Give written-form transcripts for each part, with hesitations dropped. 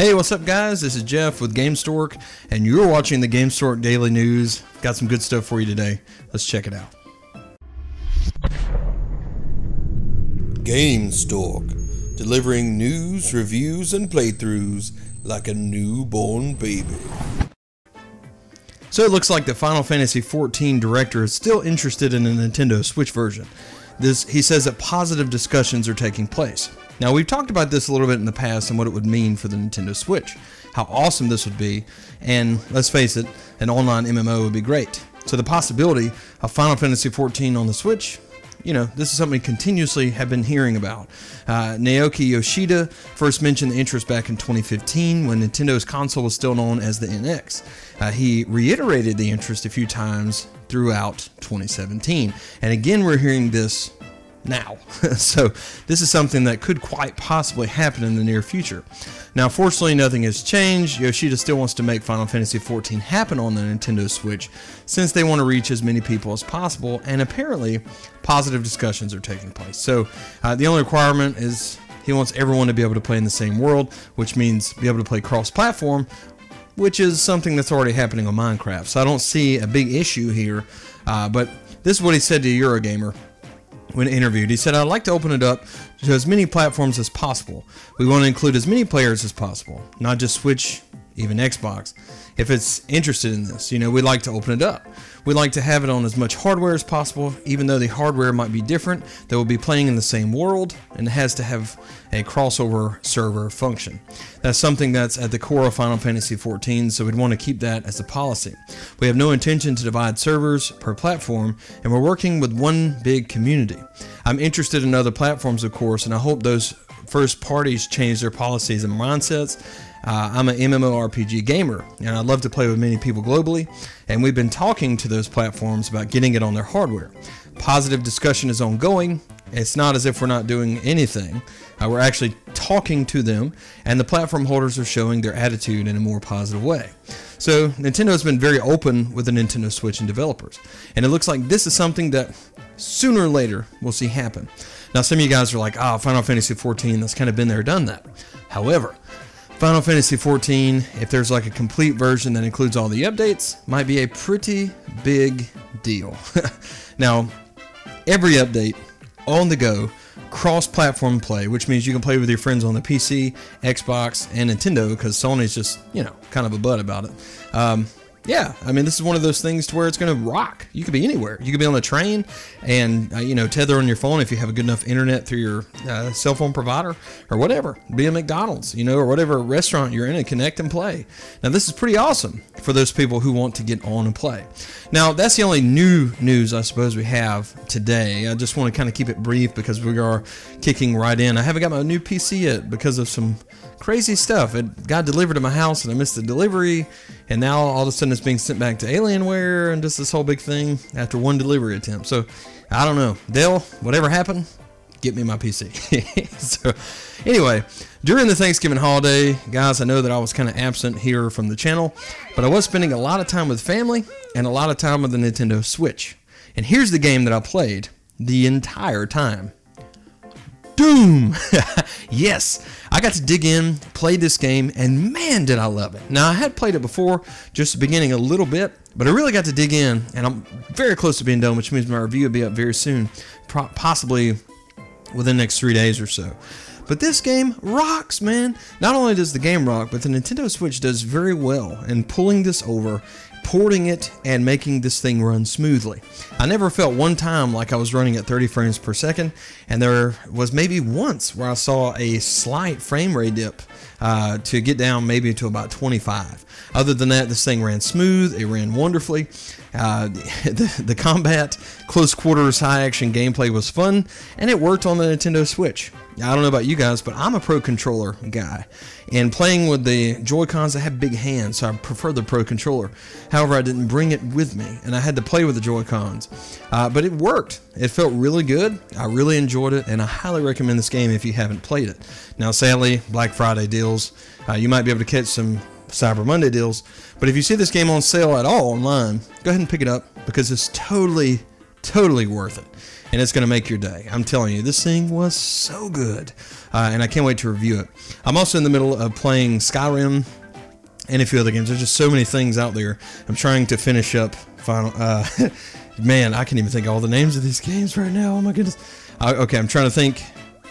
Hey, what's up guys? This is Jeff with Gamestork, and you're watching the Gamestork Daily News. Got some good stuff for you today. Let's check it out. Gamestork, delivering news, reviews, and playthroughs like a newborn baby. So it looks like the Final Fantasy XIV director is still interested in a Nintendo Switch version. He says that positive discussions are taking place. Now, we've talked about this a little bit in the past and what it would mean for the Nintendo Switch, how awesome this would be, and let's face it, an online MMO would be great. So the possibility of Final Fantasy XIV on the Switch, you know, this is something we continuously have been hearing about. Naoki Yoshida first mentioned the interest back in 2015 when Nintendo's console was still known as the NX. He reiterated the interest a few times throughout 2017, and again we're hearing this now. So this is something that could quite possibly happen in the near future. Now, fortunately, nothing has changed. Yoshida still wants to make Final Fantasy XIV happen on the Nintendo Switch since they want to reach as many people as possible, and apparently positive discussions are taking place. So the only requirement is he wants everyone to be able to play in the same world, which means be able to play cross-platform, which is something that's already happening on Minecraft. So I don't see a big issue here, but this is what he said to Eurogamer when interviewed. He said, "I'd like to open it up to as many platforms as possible. We want to include as many players as possible, not just Switch, even Xbox. If it's interested in this, you know, we'd like to open it up. We'd like to have it on as much hardware as possible, even though the hardware might be different. They will be playing in the same world, and it has to have a crossover server function. That's something that's at the core of Final Fantasy XIV, so we'd want to keep that as a policy. We have no intention to divide servers per platform, and we're working with one big community. I'm interested in other platforms, of course, and I hope those first parties change their policies and mindsets. I'm an MMORPG gamer, and I'd love to play with many people globally, and we've been talking to those platforms about getting it on their hardware. Positive discussion is ongoing. It's not as if we're not doing anything. We're actually talking to them, and the platform holders are showing their attitude in a more positive way. So Nintendo has been very open with the Nintendo Switch and developers, and it looks like this is something that sooner or later we'll see happen. Now, some of you guys are like, Final Fantasy XIV, that's kind of been there, done that. However, Final Fantasy XIV, if there's like a complete version that includes all the updates, might be a pretty big deal. Now, every update, on the go, cross-platform play, which means you can play with your friends on the PC, Xbox, and Nintendo, because Sony's just, you know, kind of a butt about it. Yeah, I mean, this is one of those things to where it's going to rock. You could be anywhere. You could be on the train and, you know, tether on your phone if you have a good enough internet through your cell phone provider or whatever. Be at McDonald's, you know, or whatever restaurant you're in and connect and play. Now, this is pretty awesome for those people who want to get on and play. Now, that's the only new news I suppose we have today. I just want to kind of keep it brief because we are kicking right in. I haven't got my new PC yet because of some crazy stuff. It got delivered to my house and I missed the delivery, and now all of a sudden it's being sent back to Alienware and just this whole big thing after one delivery attempt. So I don't know, Dell, whatever happened, get me my PC. So anyway, during the Thanksgiving holiday, guys, I know that I was kind of absent here from the channel, but I was spending a lot of time with family and a lot of time with the Nintendo Switch. And here's the game that I played the entire time. Doom! Yes, I got to dig in, play this game, and man, did I love it. Now, I had played it before, just the beginning a little bit, but I really got to dig in, and I'm very close to being done, which means my review will be up very soon, possibly within the next 3 days or so. But this game rocks, man. Not only does the game rock, but the Nintendo Switch does very well in pulling this over, porting it, and making this thing run smoothly. I never felt one time like I was running at 30 frames per second, and there was maybe once where I saw a slight frame rate dip to get down maybe to about 25. Other than that, this thing ran smooth, it ran wonderfully. The combat, close quarters, high action gameplay was fun, and it worked on the Nintendo Switch. I don't know about you guys, but I'm a Pro Controller guy, and playing with the Joy-Cons, I have big hands, so I prefer the Pro Controller. However, I didn't bring it with me, and I had to play with the Joy-Cons. But it worked. It felt really good. I really enjoyed it, and I highly recommend this game if you haven't played it. Now, sadly, Black Friday deals, you might be able to catch some Cyber Monday deals, but if you see this game on sale at all online, go ahead and pick it up because it's totally Totally worth it. And it's going to make your day. I'm telling you, this thing was so good. And I can't wait to review it. I'm also in the middle of playing Skyrim and a few other games. There's just so many things out there. I'm trying to finish up Final... man, I can't even think of all the names of these games right now. Oh my goodness. Okay, I'm trying to think.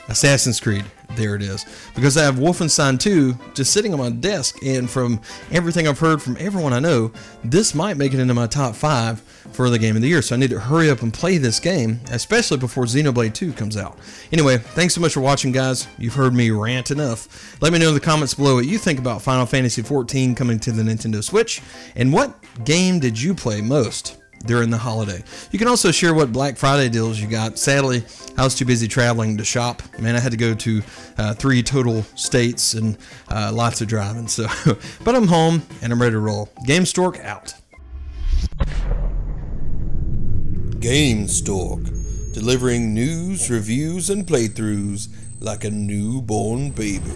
Assassin's Creed. There it is. Because I have Wolfenstein 2 just sitting on my desk, and from everything I've heard from everyone I know, this might make it into my top 5 for the game of the year. So I need to hurry up and play this game, especially before Xenoblade 2 comes out. Anyway, thanks so much for watching, guys. You've heard me rant enough. Let me know in the comments below what you think about Final Fantasy XIV coming to the Nintendo Switch, and what game did you play most during the holiday. You can also share what Black Friday deals you got. Sadly, I was too busy traveling to shop. Man, I had to go to 3 total states and lots of driving. So, but I'm home and I'm ready to roll. Gamestork out. Gamestork, delivering news, reviews, and playthroughs like a newborn baby.